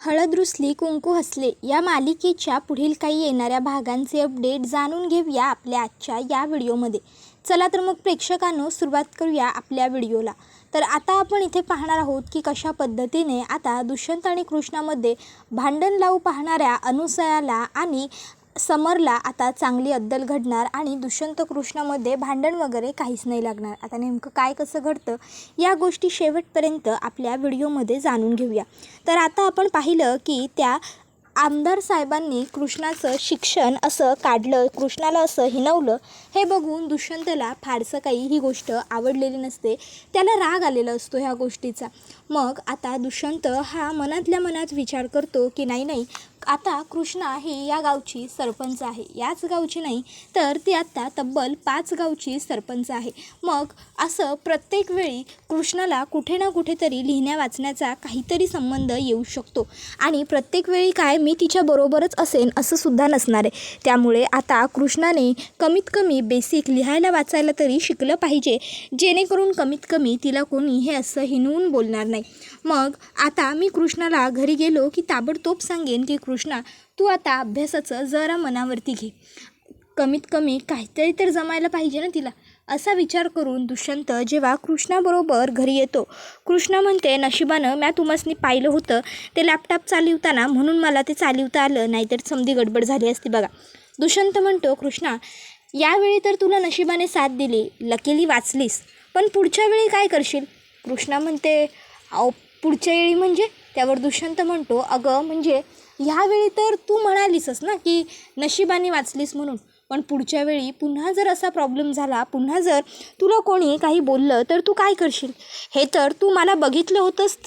हळद रुसली कुंकू हसले या मालिकेच्या पुढील काही येणाऱ्या भागांचे अपडेट जाणून घेऊया आपल्या आजच्या या व्हिडिओमध्ये. चला तर मग प्रेक्षकांनो सुरुवात करूया आपल्या व्हिडिओला. तर आता आपण इथे पाहणार आहोत की कशा पद्धतीने आता दुष्यंत आणि कृष्णामध्ये भांडण लावू पाहणाऱ्या अनुसयाला आणि समरला आता चांगली अद्दल घडणार आणि दुष्यंत कृष्णामध्ये भांडण वगैरे काहीच नाही लागणार. आता नेमकं काय कसं घडतं या गोष्टी शेवटपर्यंत आपल्या व्हिडिओमध्ये जाणून घेऊया. तर आता आपण पाहिलं की त्या आमदार साहेबांनी कृष्णाचं शिक्षण असं काढलं, कृष्णाला असं हिणवलं, हे बघून दुष्यंतला फारसं काही ही गोष्ट आवडलेली नसते. त्याला राग आलेला असतो ह्या गोष्टीचा. मग आता दुष्यंत हा मनातल्या मनात विचार करतो की नाही आता कृष्णा ही या गावची सरपंच आहे, याच गावची नाही तर ती आत्ता तब्बल 5 गावची सरपंच आहे. मग असं प्रत्येक वेळी कृष्णाला कुठे ना कुठेतरी लिहिण्या वाचण्याचा काहीतरी संबंध येऊ शकतो आणि प्रत्येक वेळी काय मी तिच्याबरोबरच असेन असं सुद्धा नसणार आहे. त्यामुळे आता कृष्णाने कमीत कमी बेसिक लिहायला वाचायला तरी शिकलं पाहिजे, जेणेकरून कमीत कमी तिला कोणी हे असं हिणवून बोलणार नाही. मग आता मी कृष्णाला घरी गेलो की ताबडतोब सांगेन की कृष्णा तू आता अभ्यासाचं जरा मनावरती घे, कमीत कमी काहीतरी तर जमायला पाहिजे ना तिला, असा विचार करून दुष्यंत जेव्हा कृष्णाबरोबर घरी येतो, कृष्णा म्हणते नशिबानं म्या तुम्हासनी पाहिलं होतं ते लॅपटॉप चालवताना म्हणून मला ते चालवता आलं, नाहीतर समधी गडबड झाली असती बघा. दुष्यंत म्हणतो कृष्णा यावेळी तर तुला नशिबाने साथ दिली, लकीली वाचलीस, पण पुढच्या वेळी काय करशील? कृष्णा म्हणते अहो पुढच्या वेळी म्हणजे? त्यावर दुष्यंत म्हणतो अगं म्हणजे ह्यावेळी तर तू म्हणालीसच ना की नशिबाने वाचलीस म्हणून, पण पुढच्या वेळी पुन्हा जर असा प्रॉब्लेम झाला, पुन्हा जर तुला कोणी काही बोललं तर तू काय करशील? हे तर तू मला बघितलं होतंस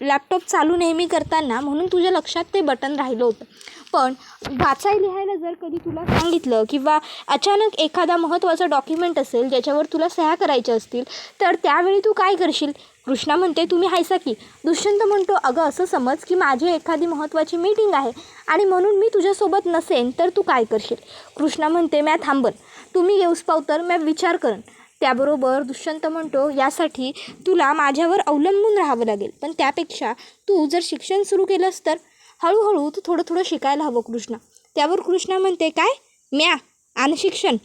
लॅपटॉप चालू नेहमी करताना, म्हणून तुझ्या लक्षात ते बटन राहिलं होतं. पण वाचाय लिहायला जर कधी तुला सांगितलं किंवा अचानक एखादा महत्त्वाचा डॉक्युमेंट असेल ज्याच्यावर तुला सह्या करायच्या असतील तर त्यावेळी तू काय करशील? कृष्णा म्हणते तुम्ही हायसा की. दुष्यंत म्हणतो अगं असं समज की माझी एखादी महत्त्वाची मीटिंग आहे आणि म्हणून मी तुझ्यासोबत नसेन तर तू काय करशील? कृष्णा म्हणते म्या थांबन, तुम्ही येऊस पाव तर म्या विचार करन. त्याबरोबर दुष्यंत म्हणतो यासाठी तुला माझ्यावर अवलंबून राहावं लागेल, पण त्यापेक्षा तू जर शिक्षण सुरू केलंस तर हळूहळू तू थोडं थोडं शिकायला हवं कृष्णा. त्यावर कृष्णा म्हणते काय म्या आणि शिक्षण?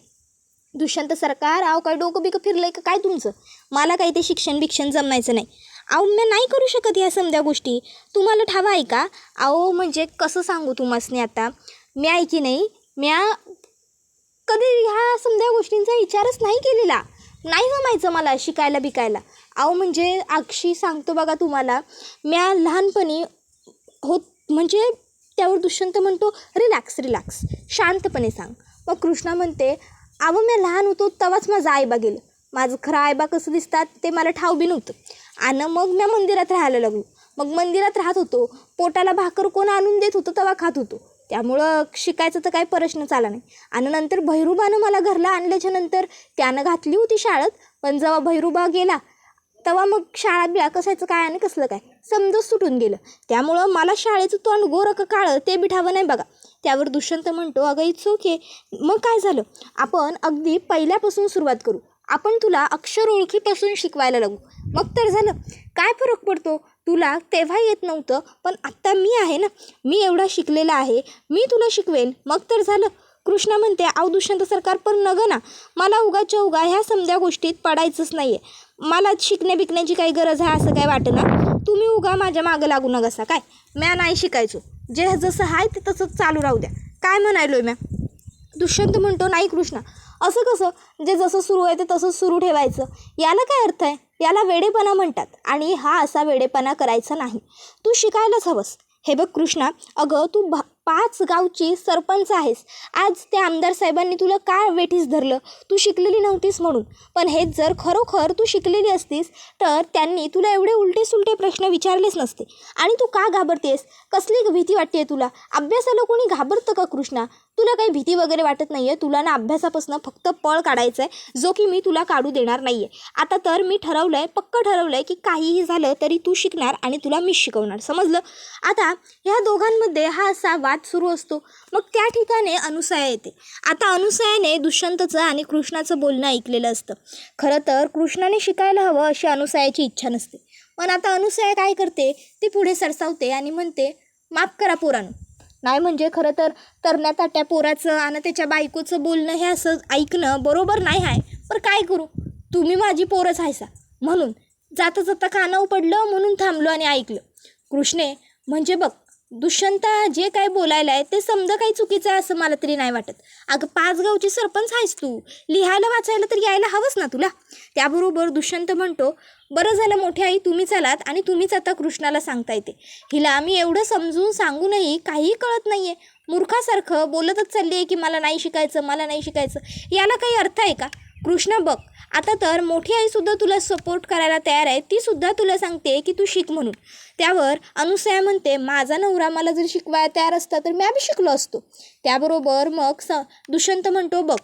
दुष्यंत सरकार अहो काय डोकं बिकं फिरलंय का काय तुमचं? मला काही ते शिक्षण जमायचं नाही. अहो मी नाही करू शकत ह्या समध्या गोष्टी, तुम्हाला ठावा आहे का? अहो म्हणजे कसं सांगू तुम्हासनी आता, मी आहे की नाही म्या कधी ह्या समध्या गोष्टींचा विचारच नाही केलेला, नाही जमायचं मला शिकायला बिकायला. अहो म्हणजे अक्षी सांगतो बघा तुम्हाला, म्या लहानपणी होत म्हणजे. त्यावर दुष्यंत म्हणतो रिलॅक्स शांतपणे सांग. मग कृष्णा म्हणते अहो मी लहान होतो तेव्हाच माझा आईबा गेलं, माझं खरं आईबा कसं दिसतात ते मला ठाव बी नव्हतं. आणि मग मी मंदिरात राहायला लागलो, मग मंदिरात राहत होतो, पोटाला भाकर कोण आणून देत होतं तेव्हा खात होतो, त्यामुळं शिकायचं तर काही प्रश्नच आला नाही. आणि नंतर भैरूबानं मला घरला आणल्याच्या नंतर त्यानं घातली होती शाळेत, पण जेव्हा भैरूबा गेला तेव्हा मग शाळा बिळा कसायचं काय आणि कसलं काय समजच सुटून गेलं, त्यामुळं मला शाळेचं तोंड गोरं का काळं ते बी ठावं नाही बघा. त्यावर दुष्यंत म्हणतो अगं इट्स ओके, मग काय झालं, आपण अगदी पहिल्यापासून सुरुवात करू, आपण तुला अक्षर ओळखीपासून शिकवायला लागू, मग तर झालं. काय फरक पडतो, तुला तेव्हा येत नव्हतं पण आत्ता मी आहे ना, मी एवढा शिकलेला आहे, मी तुला शिकवेन, मग तर झालं. कृष्णा म्हणते अहो दुष्यंत सरकार पण नगं ना, मला उगाच्या उगा ह्या समध्या गोष्टीत पडायचंच नाही आहे, मला शिकण्या बिकण्याची काही गरज आहे असं काय वाटेना, तुम्ही उगा माझ्या मागं लागू नका काय, म्या नाही शिकायचो, जे जसं आहे ते तसंच चालू राहू द्या, काय म्हणायलो म्या? दुष्यंत म्हणतो नाही कृष्णा असं कसं, जे जसं सुरू आहे ते तसंच सुरू ठेवायचं, याला काय अर्थ आहे, याला वेडेपणा म्हणतात आणि हा असा वेडेपणा करायचा नाही, तू शिकायलाच हवंस. हे बघ कृष्णा, अगं तू 5 गावची सरपंच आहेस, आज त्या आमदार साहेबांनी तुला का वेठीस धरलं, तू शिकलेली नव्हतीस म्हणून, पण हेच जर खरोखर तू शिकलेली असतीस तर त्यांनी तुला एवढे उलटे सुलटे प्रश्न विचारलेच नसते. आणि तू का घाबरतेस, कसली भीती वाटते तुला, अभ्यासाला कोणी घाबरतं का कृष्णा? तुला काही भीती वगैरे वाटत नाही आहे, तुला ना अभ्यासापासून फक्त पळ काढायचं आहे, जो की मी तुला काढू देणार नाही आहे. आता तर मी पक्कं ठरवलं आहे की काहीही झालं तरी तू शिकणार आणि तुला मी शिकवणार, समजलं? आता ह्या दोघांमध्ये हा असा वाद सुरू असतो. मग त्या ठिकाणी अनुसया येते. आता अनुसयाने दुष्यंतचं आणि कृष्णाचं बोलणं ऐकलेलं असतं. खरं तर कृष्णाने शिकायला हवं अशी अनुसयाची इच्छा नसते, पण आता अनुसया काय करते, ती पुढे सरसावते आणि म्हणते माफ करा पोरांनो. नाही म्हणजे खरं तर तरण्या ताट्या पोराचं आणि त्याच्या बायकोचं बोलणं हे असं ऐकणं बरोबर नाही आहे. पण काय करू, तुम्ही माझी पोरच आहेसा म्हणून जाता जाता कानावर पडलं म्हणून थांबलो आणि ऐकलं. कृष्णे म्हणजे बघ, दुष्यंता जे काय बोलायला आहे ते समजा काही चुकीचं आहे असं मला तरी नाही वाटत. अगं 5 गावची सरपंच आहेस तू, लिहायला वाचायला तर यायला हवंच ना तुला. त्याबरोबर दुष्यंत म्हणतो, बरं झालं मोठी आई तुम्ही चलात आणि तुम्हीच आता कृष्णाला सांगता येते. हिला आम्ही एवढं समजून सांगूनही काहीही कळत नाही आहे. मूर्खासारखं बोलतच चालली आहे की मला नाही शिकायचं, मला नाही शिकायचं. याला काही अर्थ आहे का? कृष्णा बघ, आता तर मोठी आईसुद्धा तुला सपोर्ट करायला तयार आहे. तीसुद्धा तुला सांगते की तू शिक म्हणून. त्यावर अनुसया म्हणते, माझा नवरा मला जर शिकवायला तयार असता तर मी बी शिकलो असतो. त्याबरोबर मग दुष्यंत म्हणतो, बघ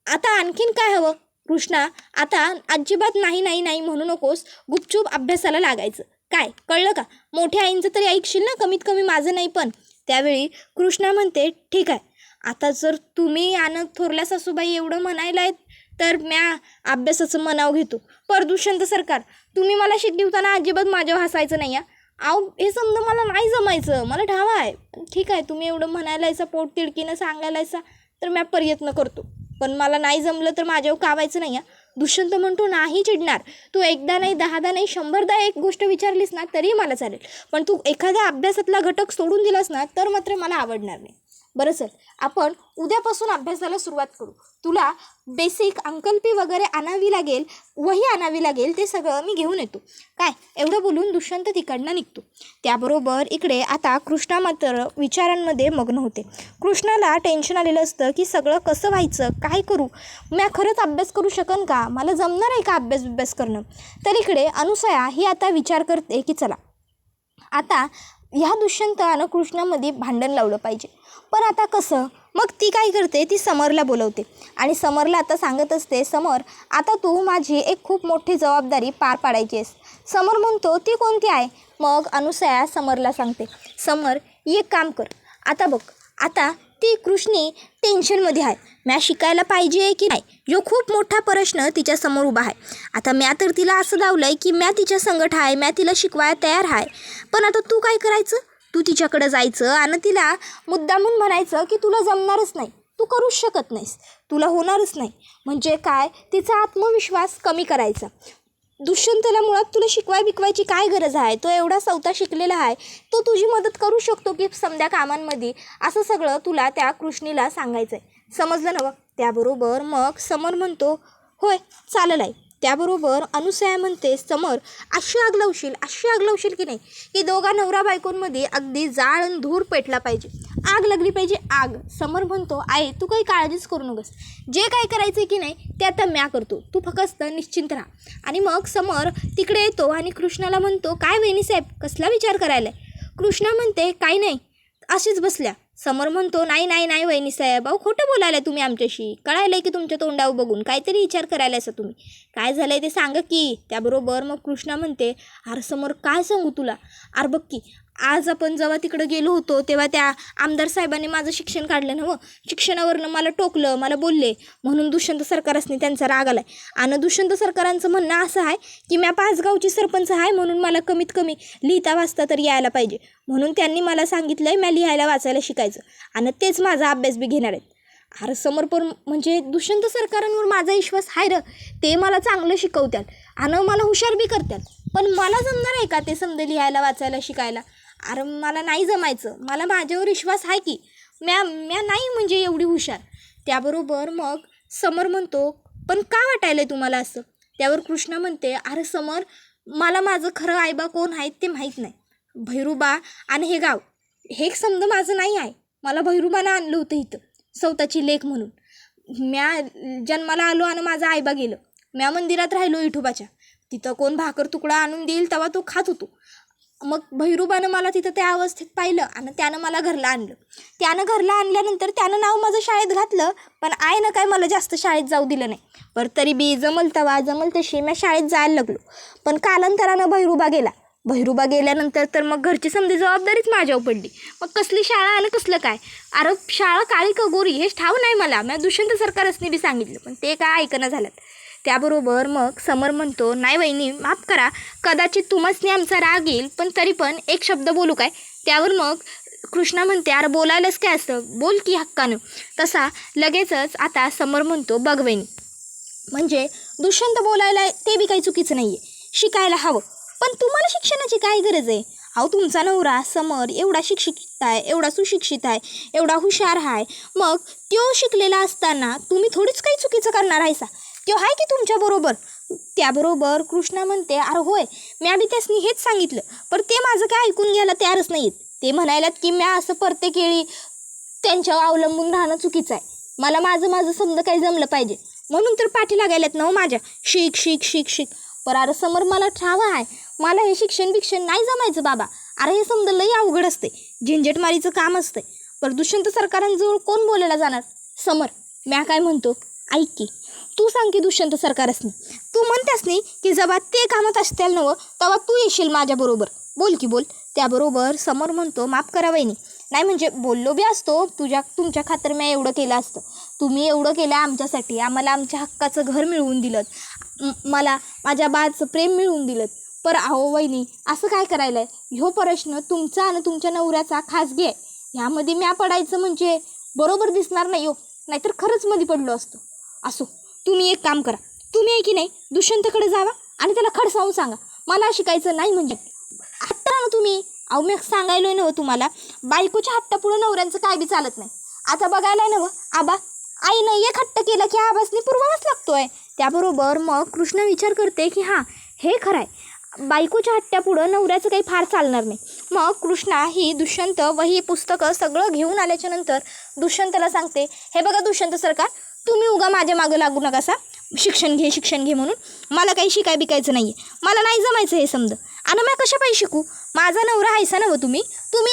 आता आणखीन काय हवं? कृष्णा आता अजिबात नाही नाही नाही म्हणू नकोस, गुपचूप अभ्यासाला लागायचं. काय कळलं का? मोठ्या आईंचं तरी ऐकशील ना, कमीत कमी माझं नाही पण. त्यावेळी कृष्णा म्हणते, ठीक आहे, आता जर तुम्ही आणि थोरल्या सासूबाई एवढं म्हणायला आहेत तर म्या अभ्यासाचं मनाव घेतो. पर दुष्यंत सरकार, तुम्ही मला शिकवताना अजिबात माझ्यावर हसायचं नाही. आव हे समजा मला नाही जमायचं, मला ढावा आहे. ठीक आहे, तुम्ही एवढं म्हणायलायचा, पोट तिडकीनं सांगायलायचा तर म्या प्रयत्न करतो. पण मला नाही जमलं तर माझ्यावर कावायचं नाही. दुष्यंत म्हणतो, नाही चिडणार. तू एकदा नाही, 10दा नाही, 100दा एक गोष्ट विचारलीस ना तरी मला चालेल. पण तू एखाद्या अभ्यासातला घटक सोडून दिलास ना तर मात्र मला आवडणार नाही. बरं सर, आपण उद्यापासून अभ्यासाला सुरुवात करू. तुला बेसिक अंकल्पी वगैरे आणावी लागेल, वही आणावी लागेल, ते सगळं मी घेऊन येतो. काय एवढं बोलून दुष्यंत तिकडनं निघतो. त्याबरोबर इकडे आता कृष्णा मात्र विचारांमध्ये मग्न होते. कृष्णाला टेन्शन आलेलं असतं की सगळं कसं व्हायचं, काय करू, मी खरंच अभ्यास करू शकन का, मला जमणार आहे का अभ्यास करणं. तर इकडे अनुसया ही आता विचार करते की चला आता ह्या दुष्यंत आणि कृष्णामध्ये भांडण लावलं पाहिजे. पण आता कसं? मग ती काय करते, ती समरला बोलवते आणि समरला आता सांगत असते, समर आता तू माझी एक खूप मोठी जबाबदारी पार पाडायची आहेस. समर म्हणतो, ती कोणती आहे? मग अनुसया समरला सांगते, समर एक काम कर, आता बघ आता ती कृष्णी टेन्शनमध्ये आहे, म्या शिकायला पाहिजे की नाही जो खूप मोठा प्रश्न तिच्यासमोर उभा आहे. आता म्या तर तिला असं लावलं आहे की म्या तिच्या संगत आहे, म्या तिला शिकवायला तयार आहे. पण आता तू काय करायचं, तू तिच्याकडं जायचं आणि तिला मुद्दामून म्हणायचं की तुला जमणारच नाही, तू करूच शकत नाहीस, तुला होणारच नाही. म्हणजे काय, तिचा आत्मविश्वास कमी करायचा. दुष्यंतला मुळात तुला बिकवायची काय गरज आहे, तो एवढा स्वतः शिकलेला आहे, तो तुझी मदत करू शकतो की समध्या कामांमध्ये, असं सगळं तुला त्या कृष्णीला सांगायचं आहे. समजलं नवं? त्याबरोबर मग समर म्हणतो, होय चालेल आहे. त्याबरोबर अनुसया म्हणते, समर अशी आग लावशील की नाही की दोघा नवरा बायकोंमध्ये अगदी जाळ आणि धूर पेटला पाहिजे, आग लागली पाहिजे, आग. समर म्हणतो, आहे तू काही काळजीच करू नकोस, जे काय करायचं की नाही ते आता म्या करतो, तू फक्त निश्चिंत राहा. आणि मग समर तिकडे येतो आणि कृष्णाला म्हणतो, काय वहिनीसाहेब कसला विचार करायला? कृष्णा म्हणते, काही नाही, अशीच बसल्या. समर म्हणतो, नाही नाही नाही वहिनीसाहेब, अहो खोटं बोलायला तुम्ही आमच्याशी, कळायलं की तुमच्या तोंडावर बघून काहीतरी विचार करायला असं तुम्ही, काय झालं आहे ते सांगा की. त्याबरोबर मग कृष्णा म्हणते, अरे समोर काय सांगू तुला, अरे बघ की आज आपण जेव्हा तिकडं गेलो होतो तेव्हा त्या आमदार साहेबांनी माझं शिक्षण काढलं ना, शिक्षणावरनं मला टोकलं, मला बोलले, म्हणून दुष्यंत सरकारसनी त्यांचा राग आला आहे. आणि दुष्यंत सरकारांचं म्हणणं असं आहे की म्या 5 गावची सरपंच आहे म्हणून मला कमीत कमी लिहिता वाचता तर यायला पाहिजे, म्हणून त्यांनी मला सांगितलं आहे म्या लिहायला वाचायला शिकायचं आणि तेच माझा अभ्यास बी घेणार आहेत. अरे समर्पण म्हणजे दुष्यंत सरकारांवर माझा विश्वास आहे र, ते मला चांगलं शिकवतात आणि मला हुशार बी करतात. पण मला जमणार आहे का ते समजे लिहायला वाचायला शिकायला? अरे मला नाही जमायचं, मला माझ्यावर विश्वास आहे की म्या नाही म्हणजे एवढी हुशार. त्याबरोबर मग समर म्हणतो, पण का वाटायलं तुम्हाला असं? त्यावर कृष्णा म्हणते, अरे समर मला माझं खरं आईबा कोण आहेत ते माहीत नाही. भैरूबा आणि हे गाव हे समजा माझं नाही आहे, मला भैरूबानं आणलं होतं इथं स्वतःची लेक म्हणून. म्या जन्माला आलो आणि माझा आईबा गेलं, म्या मंदिरात राहिलो विठोबाच्या, तिथं कोण भाकर तुकडा आणून देईल तेव्हा तो खात होतो. मग भैरूबानं मला तिथं त्या अवस्थेत पाहिलं आणि त्यानं मला घरला आणलं. त्यानं घरला आणल्यानंतर त्यानं नाव माझं शाळेत घातलं, पण आईनं काय मला जास्त शाळेत जाऊ दिलं नाही. बरं तरी बी जमल तशी मी शाळेत जायला लागलो. पण कालांतरानं भैरूबा गेल्यानंतर तर मग घरची समधी जबाबदारीच माझ्यावर पडली. मग कसली शाळा आणि कसलं काय, अरे शाळा काळी का गोरी हेच ठाव नाही मला, मी दुष्यंत सरकारसनी बी सांगितलं पण ते काय ऐकणं झालं. त्याबरोबर मग समर म्हणतो, नाही वहिनी माफ करा, कदाचित तुम्हासनी आमचा राग येईल, पण तरी पण एक शब्द बोलू काय? त्यावर मग कृष्णा म्हणते अरे बोलायलाच काय असतं, बोल की हक्कानं. तसा लगेचच आता समर म्हणतो बघ वहिनी, म्हणजे दुष्यंत बोलायला ते बी काही चुकीचं नाही आहे, शिकायला हवं. पण तुम्हाला शिक्षणाची काय गरज आहे? अहो तुमचा नवरा समर एवढा शिक्षित आहे, एवढा सुशिक्षित आहे, एवढा हुशार आहे, मग तो शिकलेला असताना तुम्ही थोडीच काही चुकीचं करणार आहेसा. तो आहे की तुमच्याबरोबर. त्याबरोबर कृष्णा म्हणते अरे होय, मी आधी त्यासनी हेच सांगितलं, पण ते माझं काय ऐकून घ्यायला तयारच नाहीत. ते म्हणायलात की मी असं प्रत्येक वेळी त्यांच्यावर अवलंबून राहणं चुकीचं आहे, मला माझं समज काही जमलं पाहिजे, म्हणून तर पाठी लागायलात ना माझ्या, शिक शिक शिक शिक. पर अरे समर मला ठावं आहे, मला हे शिक्षण नाही जमायचं बाबा. अरे हे समजा लई अवघड असते, झंझटमारीचं काम असते. पर दुष्यंत सरकारांजवळ कोण बोलायला जाणार? समर म्या काय म्हणतो ऐक की, तू सांग की दुष्यंत सरकारसनी, तू म्हणतेस नाही की जेव्हा ते कामात असतील नवं तेव्हा तू येशील माझ्याबरोबर, बोल की बोल. त्याबरोबर समर म्हणतो माफ करा वहिनी, नाही म्हणजे बोललो बी असतो, तुमच्या खातर मी एवढं केलं असतं, तुम्ही एवढं केलं आमच्यासाठी, आम्हाला आमच्या हक्काचं घर मिळवून दिलं, मला माझ्या बाळाचं प्रेम मिळवून दिलं. पर अहो वहिनी असं काय करायला आहे? ह्यो प्रश्न तुमचा आणि तुमच्या नवऱ्याचा खाजगी आहे, ह्यामध्ये म्या पडायचं म्हणजे बरोबर दिसणार नाही हो, नाहीतर खरंच मध्ये पडलो असतो. असो, तुम्ही एक काम करा, तुम्ही आहे की नाही दुष्यंतकडे जावा आणि त्याला खडसावून सांगा मला शिकायचं नाही म्हणजे. हट्टा ना तुम्ही, अहो मी सांगायलोय ना तुम्हाला, बायकोच्या हट्टापुढं नवऱ्यांचं काय बी चालत नाही. आता बघायला ना आबा आईनं एक हट्ट केला की आबासनी पुरवावाच लागतोय. त्याबरोबर मग कृष्ण विचार करते की हां हे खरं आहे, बायकोच्या हट्ट्यापुढं नवऱ्याचं काही फार चालणार नाही. मग कृष्णा ही दुष्यंत वही पुस्तकं सगळं घेऊन आल्याच्या नंतर दुष्यंतला सांगते, हे बघा दुष्यंत सरकार, तुम्ही उगा माझ्या मागं लागू नकासा, शिक्षण घे म्हणून, मला काही बिकायचं नाही आहे, मला नाही जमायचं हे समज. आणि मी कशा पाहिजे शिकू, माझा नवरा हायसा ना तुम्ही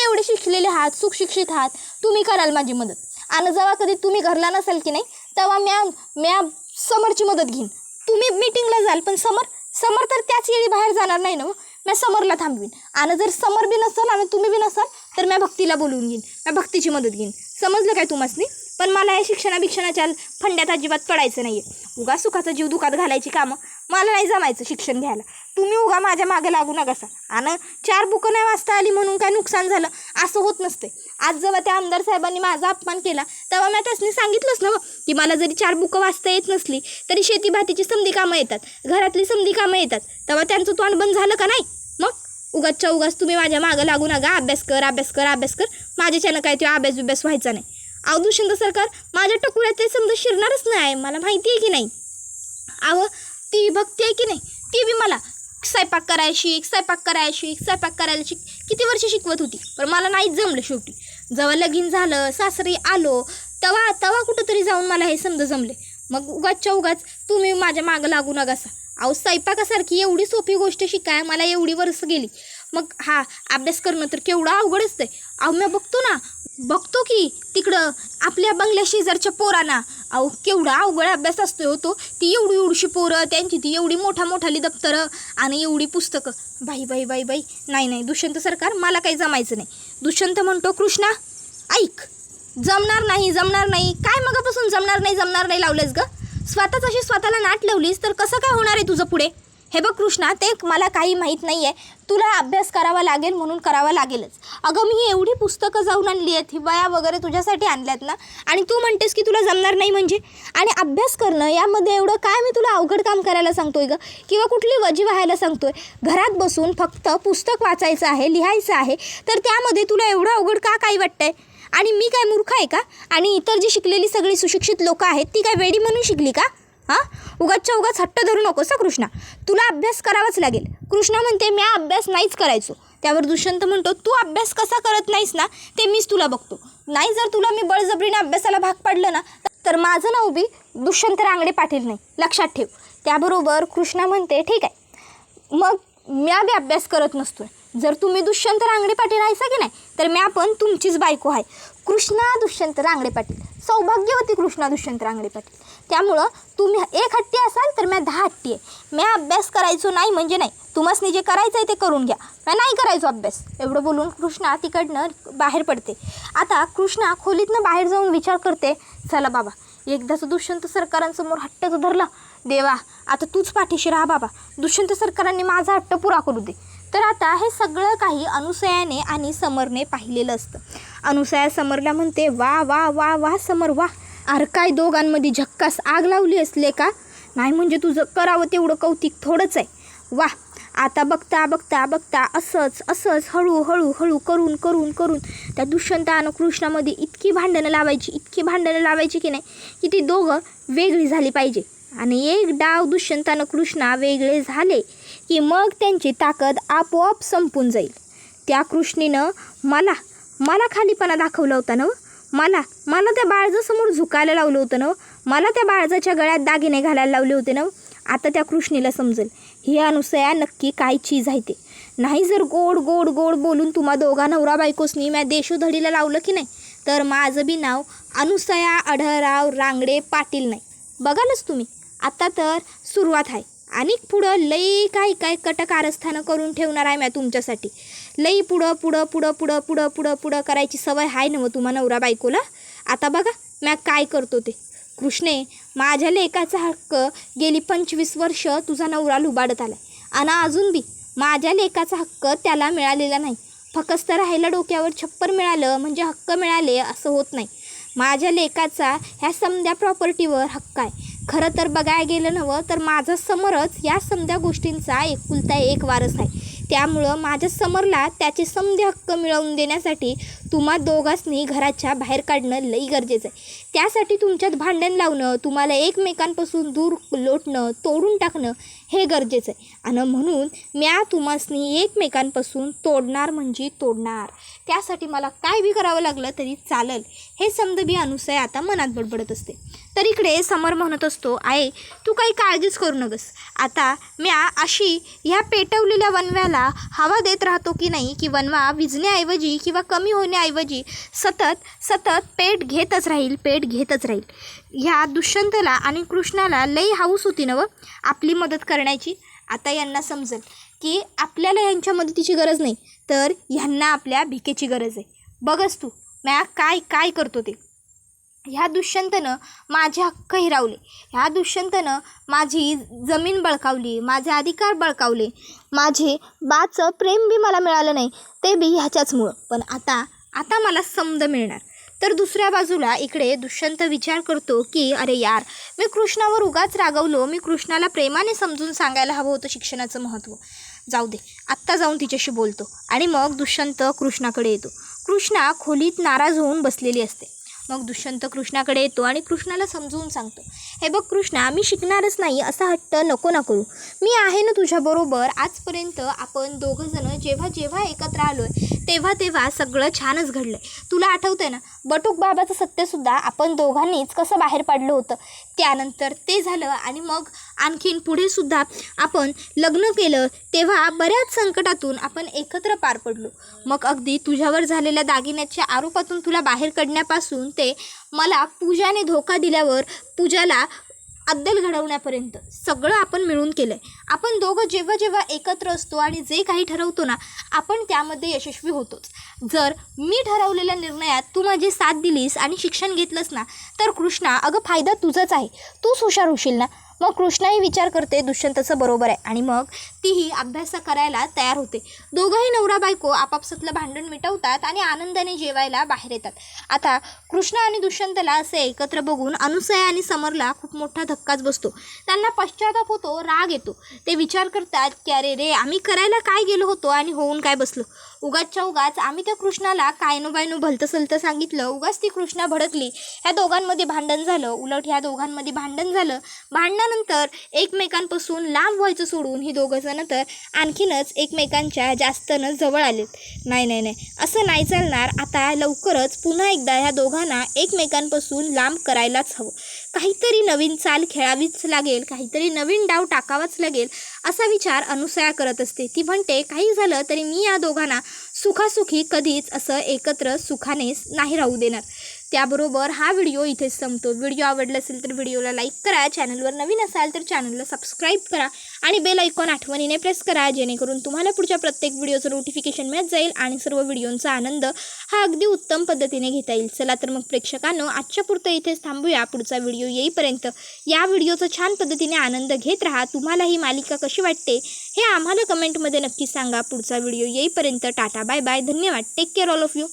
एवढे शिकलेले आहात, सुशिक्षित आहात, तुम्ही कराल माझी मदत. आणि जेव्हा कधी तुम्ही घरला नसाल की नाही तेव्हा म्या समरची मदत घेईन. तुम्ही मीटिंगला जाल पण समर तर त्याच वेळी बाहेर जाणार नाही ना, मी समरला थांबवीन. आणि जर समर बी नसाल आणि तुम्ही बी नसाल तर मी भक्तीला बोलवून घेईन, मी भक्तीची मदत घेईन. समजलं काय तुम्हासनी? पण मला या शिक्षणाच्या फंड्यात अजिबात पडायचं नाही आहे. उगा सुखाचा जीव दुखात घालायची कामं मला नाही जमायचं शिक्षण घ्यायला. तुम्ही उगा माझ्या मागे लागू नकासा. आणि 4 बुकं नाही वाचता आली म्हणून काय नुकसान झालं असं होत नसते. आज जेव्हा त्या आमदार साहेबांनी माझा अपमान केला तेव्हा मी त्यासनी सांगितलंच ना की मला जरी 4 बुकं वाचता येत नसली तरी शेती भातीची समधी कामं येतात, घरातली समधी कामं येतात. तेव्हा त्यांचं तोंड बंद झालं का नाही? मग उगाच तुम्ही माझ्या मागं लागू नका, अभ्यास कर, माझ्याच्यानं काय तो अभ्यास व्हायचा नाही. अहो दुष्यंत सरकार, माझ्या टकुऱ्यात ते समजा शिरणारच नाही, मला माहिती आहे की नाही. अहो ती भक्ती आहे की नाही, ती बी मला स्वयंपाक करायला शिक किती वर्ष शिकवत होती, पण मला नाहीच जमलं. शेवटी जेव्हा लगीन झालं, सासरी आलो, तेव्हा कुठंतरी जाऊन मला हे समजा जमले. मग उगाच तुम्ही माझ्या मागं लागू नकासा. अहो स्वयंपाकासारखी एवढी सोपी गोष्ट शिकाय मला एवढी वर्ष गेली, मग हा अभ्यास करणं तर केवढं अवघड असतंय. अहो मी बघतो की तिकडं आपल्या बंगल्या शेजारच्या पोरांना, अहो केवढा अवघड अभ्यास असतोय होतो. ती एवढीशी पोरं, त्यांची ती एवढी मोठाली दप्तरं आणि एवढी पुस्तकं. बाई नाही दुष्यंत सरकार, मला काही जमायचं नाही. दुष्यंत म्हणतो कृष्णा ऐक, जमणार नाही काय मगापासून जमणार नाही लावलेस ग, स्वतःला नाट लावलीस तर कसं काय होणार आहे तुझं पुढे? हे बघ कृष्णा, ते मला काही माहीत नाही आहे, तुला अभ्यास करावा लागेल म्हणून करावा लागेलच. अगं मी एवढी पुस्तकं जाऊन आणली आहेत, ही वया वगैरे तुझ्यासाठी आणल्यात ना, आणि तू म्हणतेस की तुला जमणार नाही म्हणजे. आणि अभ्यास करणं यामध्ये एवढं काय मी तुला अवघड काम करायला सांगतोय ग, किंवा कुठली वजी व्हायला सांगतोय? घरात बसून फक्त पुस्तक वाचायचं आहे, लिहायचं आहे, तर त्यामध्ये तुला एवढं अवघड का काही वाटतंय? आणि मी काय मूर्ख आहे का? आणि इतर जी शिकलेली सगळी सुशिक्षित लोकं आहेत ती काय वेडी म्हणून शिकली का? उगाच हट्ट धरू नकोस कृष्णा, तुला अभ्यास करावाच लागेल. कृष्णा म्हणते मी अभ्यास नाहीच करायचो. त्यावर दुष्यंत म्हणतो तू अभ्यास कसा करत नाहीस ना ते मीच तुला बघतो. नाही जर तुला मी बळजबरीने अभ्यासाला भाग पाडलं ना तर माझं नाव बी दुष्यंत रांगडे पाटील नाही, लक्षात ठेव. त्याबरोबर कृष्णा म्हणते ठीक आहे, मग म्या बी अभ्यास करत नसतोय. जर तुम्ही दुष्यंत रांगडे पाटील आहेसा की नाही तर म्या पण तुमचीच बायको आहे, कृष्णा दुष्यंत रांगडे पाटील, सौभाग्यवती कृष्णा दुष्यंत रांगडे पाटील. त्यामुळं तुम्ही 1 हट्टी असाल तर म्या 10 हट्टी आहे. म्या अभ्यास करायचो नाही म्हणजे नाही, तुम्हाला जे करायचं आहे ते करून घ्या, म्या नाही करायचो अभ्यास. एवढं बोलून कृष्णा तिकडनं बाहेर पडते. आता कृष्णा खोलीतनं बाहेर जाऊन विचार करते, चला बाबा एकदाचं दुष्यंत सरकारांसमोर हट्टच धरला, देवा आता तूच पाठीशी राहा बाबा, दुष्यंत सरकारांनी माझा हट्ट पुरा करू दे. तर आता हे सगळं काही अनुसयाने आणि समरने पाहिलेलं असतं. अनुसया समरला म्हणते, वा वा वा वा समर वा, अरे काय दोघांमध्ये झक्कास आग लावली असले का. नाही म्हणजे तुझं करावं तेवढं कौतिक थोडंच आहे. वा, आता बघता बघता बघता असंच हळू करून करून करून त्या दुष्यंत आणि कृष्णामध्ये इतकी भांडणं लावायची की नाही की ती दोघं वेगळी झाली पाहिजे. आणि एक डाव दुष्यंत आणि कृष्णा वेगळे झाले की मग त्यांची ताकद आपोआप संपून जाईल. त्या कृष्णीनं मला खालीपणा दाखवला होता ना, मला त्या बाळजासमोर झुकायला लावलं होतं ना, मला त्या बाळजाच्या गळ्यात दागिने घालायला लावले होते ना. आता त्या कृष्णीला समजेल ही अनुसया नक्की काय चीज आहे ते. नाही जर गोड गोड गोड बोलून तुम्हा दोघा नवरा बायकोसनी म्या देशोधडीला लावलं की नाही, तर माझं बी नाव अनुसया आढळराव रांगडे पाटील नाही. बघालच तुम्ही. आता तर सुरुवात आहे आणि पुढं लई काय कटकारस्थानं करून ठेवणार आहे म्या तुमच्यासाठी. लई पुढं करायची सवय आहे ना तुम्हा नवरा बायकोला. आता बघा म्या काय करतो ते. कृष्णे, माझ्या लेकाचा हक्क गेली 25 वर्ष तुझा नवरा लुबाडत आला आणि अजून बी माझ्या लेकाचा हक्क त्याला मिळालेला नाही. फक्त राहायला डोक्यावर छप्पर मिळालं म्हणजे हक्क मिळाले असं होत नाही. माझ्या लेकाचा ह्या समध्या प्रॉपर्टीवर हक्क आहे. खरं तर बघायला गेलं नव्हं तर माझा समरच या समध्या गोष्टींचा एकुलता एक वारस आहे. त्यामुळं माझ्या समरला त्याचे समधे हक्क मिळवून देण्यासाठी तुम्हा दोघांनी घराच्या बाहेर काढणं लई गरजेचं आहे. त्यासाठी तुमच्यात भांडण लावणं, तुम्हाला एकमेकांपासून दूर लोटणं, तोडून टाकणं हे गरजेचं आहे. आणि म्हणून म्या तुम्हासनी एकमेकांपासून तोडणार म्हणजे तोडणार. त्यासाठी मला काय बी करावं लागलं तरी चालेल हे समज बी अनुसया आता मनात बडबडत असते. तर इकडे समर म्हणत असतो, आहे तू काही काळजीच करू नकस. आता म्या अशी ह्या पेटवलेल्या वनव्याला हवा देत राहतो की नाही की वनवा विझण्याऐवजी किंवा कमी होण्याऐवजी सतत पेट घेतच राहील. ह्या दुष्यंतला आणि कृष्णाला लई हाऊस होती ना आपली मदत करण्याची. आता यांना समजेल की आपल्याला यांच्या मदतीची गरज नाही, तर ह्यांना आपल्या भिकेची गरज आहे. बघच तू म्या काय करतो ते. ह्या दुष्यंतनं माझे हक्क हिरावले, ह्या दुष्यंतनं माझी जमीन बळकावली, माझे अधिकार बळकावले, माझे बाचं प्रेम बी मला मिळालं नाही, ते बी ह्याच्याचमुळं. पण आता मला समज मिळणार. तर दुसऱ्या बाजूला इकडे दुष्यंत विचार करतो की अरे यार, मी कृष्णावर उगाच रागवलो. मी कृष्णाला प्रेमाने समजून सांगायला हवं होतं शिक्षणाचं महत्त्व. जाऊ दे, आत्ता जाऊन तिच्याशी बोलतो. आणि मग दुष्यंत कृष्णाकडे येतो. कृष्णा खोलीत नाराज होऊन बसलेली असते. मग दुष्यंत कृष्णाकडे येतो आणि कृष्णाला समजवून सांगतो, हे बघ कृष्णा, मी शिकणारच नाही असा हट्ट नको ना करू. मी आहे ना तुझ्याबरोबर. आजपर्यंत आपण दोघंजणं जेव्हा एकत्र आलो आहे तेव्हा सगळं छानच घडलं आहे. तुला आठवतं आहे ना बटूक बाबाचं सत्यसुद्धा आपण दोघांनीच कसं बाहेर पाडलं होतं. त्यानंतर ते झालं आणि मग आणखीन पुढेसुद्धा आपण लग्न केलं तेव्हा बऱ्याच संकटातून आपण एकत्र पार पडलो. मग अगदी तुझ्यावर झालेल्या दागिन्याच्या आरोपातून तुला बाहेर काढण्यापासून ते मला पूजाने धोका दिल्यावर पूजाला अद्दल घडवण्यापर्यंत सगळं आपण मिळून केलं आहे. आपण दोघं जेव्हा एकत्र असतो आणि जे काही ठरवतो ना आपण त्यामध्ये यशस्वी होतोच. जर मी ठरवलेल्या निर्णयात तू माझी साथ दिलीस आणि शिक्षण घेतलंस ना तर कृष्णा, अगं फायदा तुझाच आहे, तूच हुशार होशील ना. मग कृष्णाही विचार करते दुष्यंतचं बरोबर आहे आणि मग तीही अभ्यास करायला तयार होते. दोघंही नवरा बायको आपापसातलं भांडण मिटवतात आणि आनंदाने जेवायला बाहेर येतात. आता कृष्ण आणि दुष्यंतला असे एकत्र बघून अनुसया आणि समरला खूप मोठा धक्काच बसतो. त्यांना पश्चाताप होतो, राग येतो. ते विचार करतात की अरे रे, आम्ही करायला काय गेलो होतो आणि होऊन काय बसलो. उगाच आम्ही त्या कृष्णाला कायनो बायनो भलतं सलतं सांगितलं. उगाच ती कृष्णा भडकली. ह्या दोघांमध्ये भांडण झालं. उलट ह्या दोघांमध्ये भांडण झालं. भांडणानंतर एकमेकांपासून लांब व्हायचं सोडून ही दोघंजणं तर आणखीनच एकमेकांच्या जास्तनं जवळ आलेत. नाही असं नाही चालणार. आता लवकरच पुन्हा एकदा ह्या दोघांना एकमेकांपासून लांब करायलाच हवं. काहीतरी नवीन चाल खेळावीच लागेल, काहीतरी नवीन डाव टाकावाच लागेल असा विचार अनुसया करत असते. ती म्हणते काही झालं तरी मी या दोघांना सुखासुखी कधीच असं एकत्र सुखाने नाही राहू देणार. त्याबरोबर हा व्हिडिओ इथेच संपतो. व्हिडिओ आवडला असेल तर व्हिडिओला लाईक करा, चॅनलवर नवीन असाल तर चॅनलला सबस्क्राईब करा आणि बेल आयकॉन आठवणीने प्रेस करा, जेणेकरून तुम्हाला पुढच्या प्रत्येक व्हिडिओचं नोटिफिकेशन मिळत जाईल आणि सर्व व्हिडिओंचा आनंद हा अगदी उत्तम पद्धतीने घेता येईल. चला तर मग प्रेक्षकांनो, आजच्या पुरतं इथेच थांबूया. पुढचा व्हिडिओ येईपर्यंत या व्हिडिओचा छान पद्धतीने आनंद घेत राहा. तुम्हाला ही मालिका कशी वाटते हे आम्हाला कमेंटमध्ये नक्की सांगा. पुढचा व्हिडिओ येईपर्यंत टाटा बाय बाय, धन्यवाद, take care all of you.